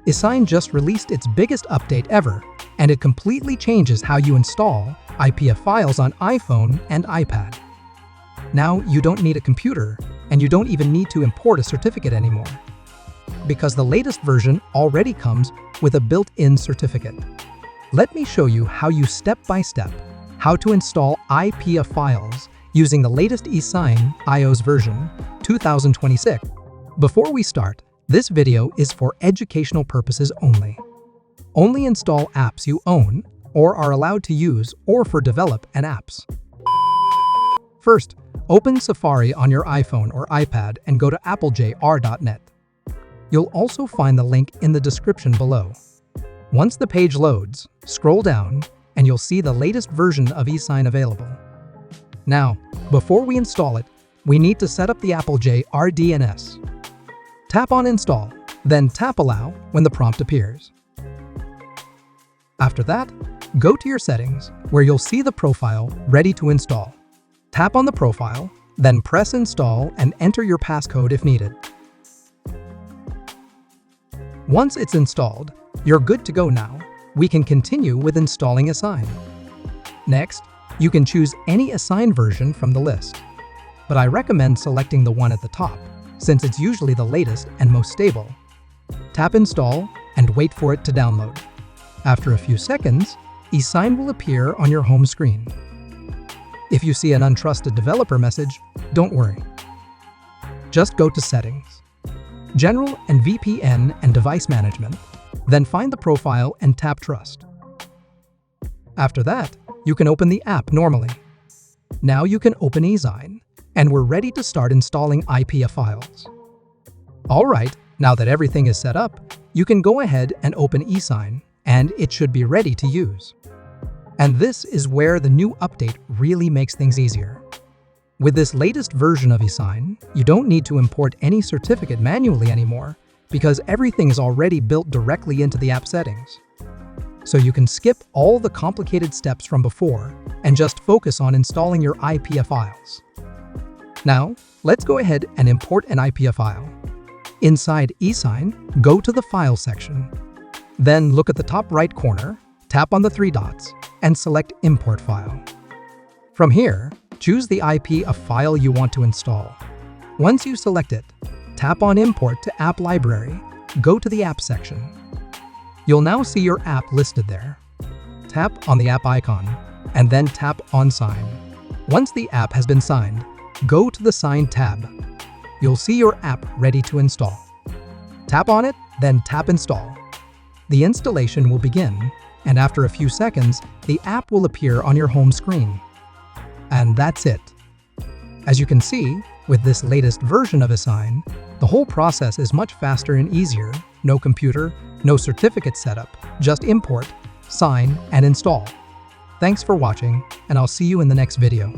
Esign just released its biggest update ever, and it completely changes how you install IPA files on iPhone and iPad. Now you don't need a computer, and you don't even need to import a certificate anymore, because the latest version already comes with a built-in certificate. Let me show you how you step-by-step how to install IPA files using the latest Esign iOS version 2026. Before we start, this video is for educational purposes only. Only install apps you own or are allowed to use or for develop an apps. First, open Safari on your iPhone or iPad and go to applejr.net. You'll also find the link in the description below. Once the page loads, scroll down and you'll see the latest version of Esign available. Now, before we install it, we need to set up the AppleJR DNS. Tap on Install, then tap Allow when the prompt appears. After that, go to your settings where you'll see the profile ready to install. Tap on the profile, then press Install and enter your passcode if needed. Once it's installed, you're good to go now. We can continue with installing Esign. Next, you can choose any Esign version from the list, but I recommend selecting the one at the top, since it's usually the latest and most stable. Tap Install and wait for it to download. After a few seconds, Esign will appear on your home screen. If you see an untrusted developer message, don't worry. Just go to Settings, General and VPN and Device Management, then find the profile and tap Trust. After that, you can open the app normally. Now you can open Esign, and we're ready to start installing IPA files. Alright, now that everything is set up, you can go ahead and open Esign, and it should be ready to use. And this is where the new update really makes things easier. With this latest version of Esign, you don't need to import any certificate manually anymore, because everything is already built directly into the app settings. So you can skip all the complicated steps from before and just focus on installing your IPA files. Now, let's go ahead and import an IPA file. Inside Esign, go to the File section. Then look at the top right corner, tap on the three dots, and select Import File. From here, choose the IP of file you want to install. Once you select it, tap on Import to App Library, go to the App section. You'll now see your app listed there. Tap on the app icon, and then tap on Sign. Once the app has been signed, go to the Sign tab. You'll see your app ready to install. Tap on it, then tap Install. The installation will begin, and after a few seconds, the app will appear on your home screen. And that's it. As you can see, with this latest version of Esign, the whole process is much faster and easier. No computer, no certificate setup, just import, sign, and install. Thanks for watching, and I'll see you in the next video.